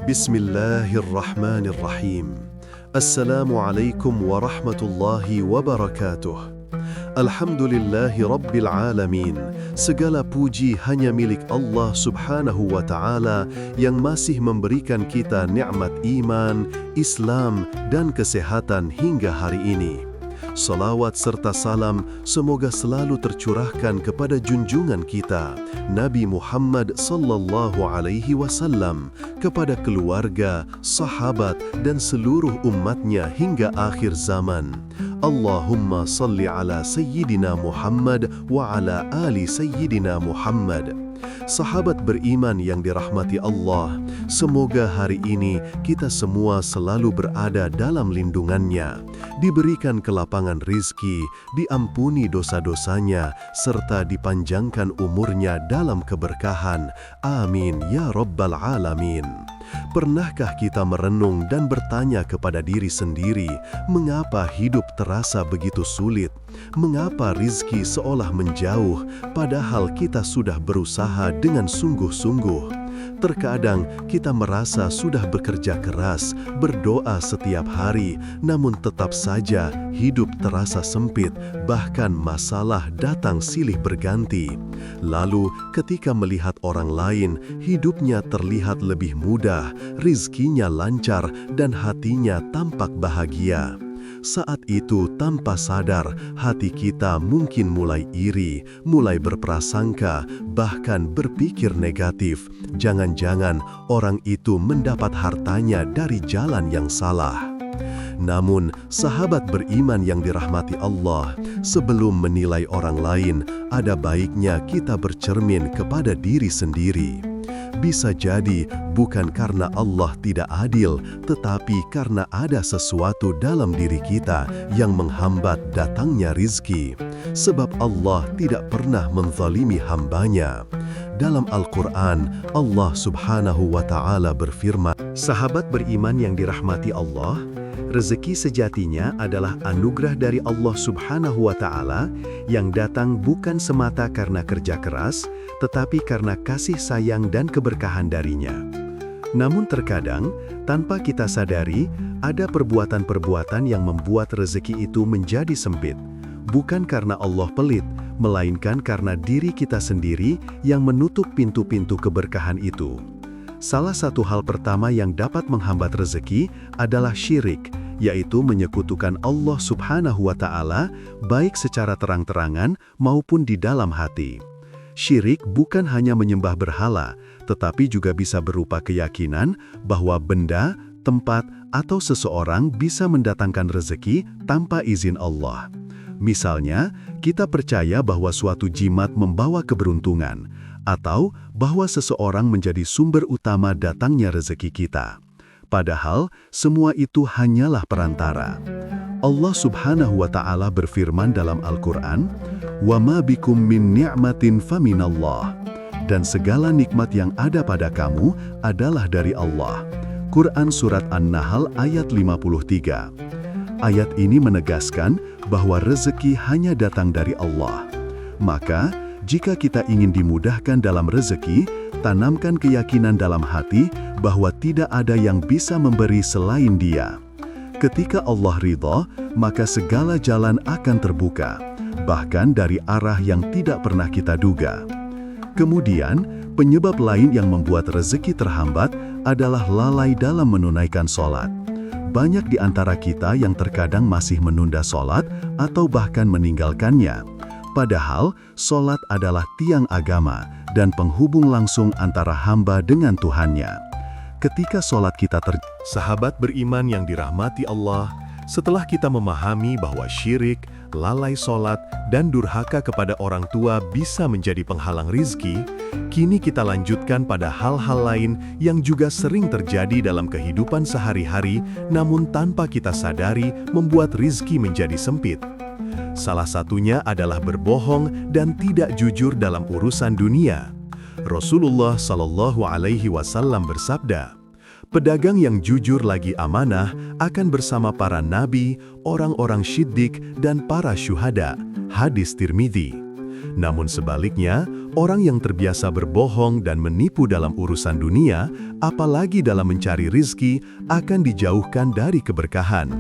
Bismillahirrahmanirrahim. Assalamualaikum warahmatullahi wabarakatuh. Alhamdulillahi Rabbil Alamin. Segala puji hanya milik Allah Subhanahu wa Ta'ala yang masih memberikan kita nikmat iman, Islam, dan kesehatan hingga hari ini. Salawat serta salam semoga selalu tercurahkan kepada junjungan kita, Nabi Muhammad sallallahu alaihi wasallam, kepada keluarga, sahabat, dan seluruh umatnya hingga akhir zaman. Allahumma salli ala Sayyidina Muhammad wa ala ali Sayyidina Muhammad. Sahabat beriman yang dirahmati Allah, semoga hari ini kita semua selalu berada dalam lindungannya, diberikan kelapangan rizki, diampuni dosa-dosanya, serta dipanjangkan umurnya dalam keberkahan. Amin ya Rabbal Alamin. Pernahkah kita merenung dan bertanya kepada diri sendiri, mengapa hidup terasa begitu sulit? Mengapa rizki seolah menjauh, padahal kita sudah berusaha dengan sungguh-sungguh? Terkadang kita merasa sudah bekerja keras, berdoa setiap hari, namun tetap saja hidup terasa sempit, bahkan masalah datang silih berganti. Lalu ketika melihat orang lain, hidupnya terlihat lebih mudah, rizkinya lancar, dan hatinya tampak bahagia. Saat itu tanpa sadar, hati kita mungkin mulai iri, mulai berprasangka, bahkan berpikir negatif. Jangan-jangan orang itu mendapat hartanya dari jalan yang salah. Namun, sahabat beriman yang dirahmati Allah, sebelum menilai orang lain, ada baiknya kita bercermin kepada diri sendiri. Bisa jadi bukan karena Allah tidak adil, tetapi karena ada sesuatu dalam diri kita yang menghambat datangnya rizki. Sebab Allah tidak pernah menzalimi hambanya. Dalam Al-Quran, Allah Subhanahu wa Ta'ala berfirman, sahabat beriman yang dirahmati Allah, rezeki sejatinya adalah anugerah dari Allah Subhanahu wa Ta'ala yang datang bukan semata karena kerja keras, tetapi karena kasih sayang dan keberkahan darinya. Namun terkadang, tanpa kita sadari, ada perbuatan-perbuatan yang membuat rezeki itu menjadi sempit. Bukan karena Allah pelit, melainkan karena diri kita sendiri yang menutup pintu-pintu keberkahan itu. Salah satu hal pertama yang dapat menghambat rezeki adalah syirik, yaitu menyekutukan Allah Subhanahu wa Ta'ala, baik secara terang-terangan maupun di dalam hati. Syirik bukan hanya menyembah berhala, tetapi juga bisa berupa keyakinan bahwa benda, tempat, atau seseorang bisa mendatangkan rezeki tanpa izin Allah. Misalnya, kita percaya bahwa suatu jimat membawa keberuntungan, atau bahwa seseorang menjadi sumber utama datangnya rezeki kita. Padahal, semua itu hanyalah perantara. Allah Subhanahu wa Ta'ala berfirman dalam Al-Quran, "Wa ma bikum min ni'matin faminallah." Dan segala nikmat yang ada pada kamu adalah dari Allah. Quran Surat An-Nahl ayat 53. Ayat ini menegaskan bahwa rezeki hanya datang dari Allah. Maka, jika kita ingin dimudahkan dalam rezeki, tanamkan keyakinan dalam hati bahwa tidak ada yang bisa memberi selain Dia. Ketika Allah ridha, maka segala jalan akan terbuka, bahkan dari arah yang tidak pernah kita duga. Kemudian, penyebab lain yang membuat rezeki terhambat adalah lalai dalam menunaikan sholat. Banyak di antara kita yang terkadang masih menunda sholat atau bahkan meninggalkannya. Padahal, sholat adalah tiang agama dan penghubung langsung antara hamba dengan Tuhannya. Ketika sholat kita Sahabat beriman yang dirahmati Allah, setelah kita memahami bahwa syirik, lalai sholat, dan durhaka kepada orang tua bisa menjadi penghalang rizki, kini kita lanjutkan pada hal-hal lain yang juga sering terjadi dalam kehidupan sehari-hari, namun tanpa kita sadari membuat rizki menjadi sempit. Salah satunya adalah berbohong dan tidak jujur dalam urusan dunia. Rasulullah Shallallahu Alaihi Wasallam bersabda, pedagang yang jujur lagi amanah akan bersama para nabi, orang-orang syiddiq, dan para syuhada. Hadis Tirmidzi. Namun sebaliknya, orang yang terbiasa berbohong dan menipu dalam urusan dunia, apalagi dalam mencari rizki, akan dijauhkan dari keberkahan.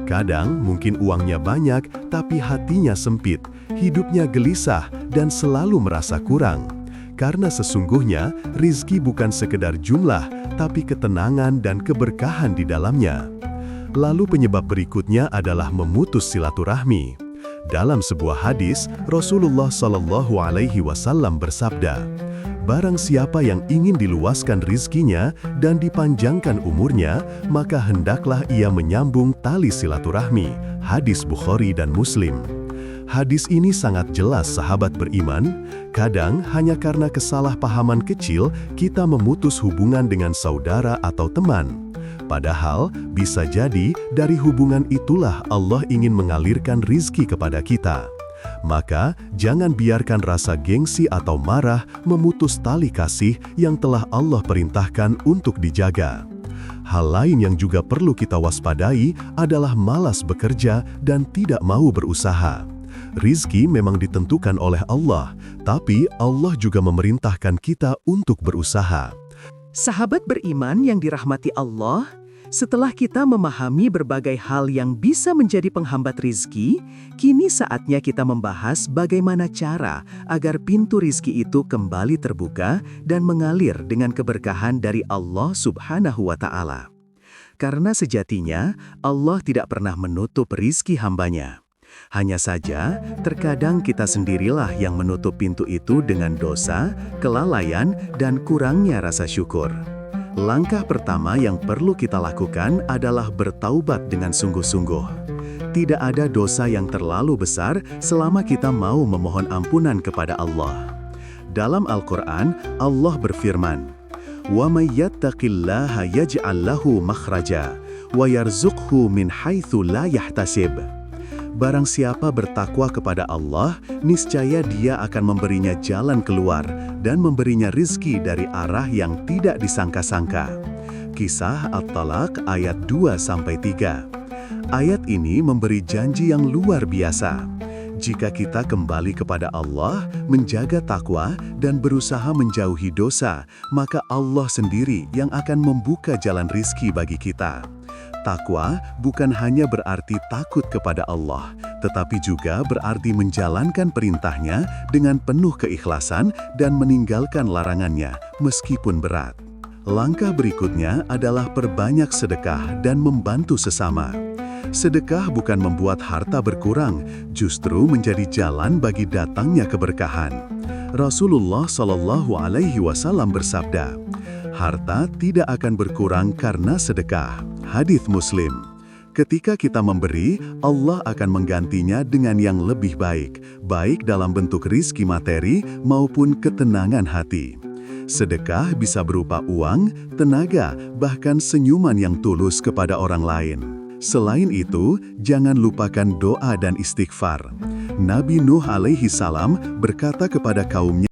Kadang mungkin uangnya banyak, tapi hatinya sempit, hidupnya gelisah, dan selalu merasa kurang. Karena sesungguhnya, rizki bukan sekedar jumlah, tapi ketenangan dan keberkahan di dalamnya. Lalu penyebab berikutnya adalah memutus silaturahmi. Dalam sebuah hadis, Rasulullah SAW bersabda, "Barang siapa yang ingin diluaskan rizkinya dan dipanjangkan umurnya, maka hendaklah ia menyambung tali silaturahmi." Hadis Bukhari dan Muslim. Hadis ini sangat jelas sahabat beriman, kadang hanya karena kesalahpahaman kecil kita memutus hubungan dengan saudara atau teman. Padahal bisa jadi dari hubungan itulah Allah ingin mengalirkan rizki kepada kita. Maka jangan biarkan rasa gengsi atau marah memutus tali kasih yang telah Allah perintahkan untuk dijaga. Hal lain yang juga perlu kita waspadai adalah malas bekerja dan tidak mau berusaha. Rizki memang ditentukan oleh Allah, tapi Allah juga memerintahkan kita untuk berusaha. Sahabat beriman yang dirahmati Allah, setelah kita memahami berbagai hal yang bisa menjadi penghambat rizki, kini saatnya kita membahas bagaimana cara agar pintu rizki itu kembali terbuka dan mengalir dengan keberkahan dari Allah Subhanahu wa Ta'ala. Karena sejatinya Allah tidak pernah menutup rizki hambanya. Hanya saja, terkadang kita sendirilah yang menutup pintu itu dengan dosa, kelalaian, dan kurangnya rasa syukur. Langkah pertama yang perlu kita lakukan adalah bertaubat dengan sungguh-sungguh. Tidak ada dosa yang terlalu besar selama kita mau memohon ampunan kepada Allah. Dalam Al-Quran, Allah berfirman, وَمَن يَتَّقِ اللَّهَ يَجْعَل لَّهُ مَخْرَجًا وَيَرْزُقْهُ مِنْ حَيْثُ لَا يَحْتَسِبُ. Barang siapa bertakwa kepada Allah, niscaya Dia akan memberinya jalan keluar dan memberinya rizki dari arah yang tidak disangka-sangka. Kisah At-Talaq ayat 2-3. Ayat ini memberi janji yang luar biasa. Jika kita kembali kepada Allah, menjaga takwa, dan berusaha menjauhi dosa, maka Allah sendiri yang akan membuka jalan rizki bagi kita. Takwa bukan hanya berarti takut kepada Allah, tetapi juga berarti menjalankan perintahnya dengan penuh keikhlasan dan meninggalkan larangannya, meskipun berat. Langkah berikutnya adalah perbanyak sedekah dan membantu sesama. Sedekah bukan membuat harta berkurang, justru menjadi jalan bagi datangnya keberkahan. Rasulullah SAW bersabda, "Harta tidak akan berkurang karena sedekah." Hadits Muslim. Ketika kita memberi, Allah akan menggantinya dengan yang lebih baik, baik dalam bentuk rizki materi maupun ketenangan hati. Sedekah bisa berupa uang, tenaga, bahkan senyuman yang tulus kepada orang lain. Selain itu, jangan lupakan doa dan istighfar. Nabi Nuh alaihi salam berkata kepada kaumnya,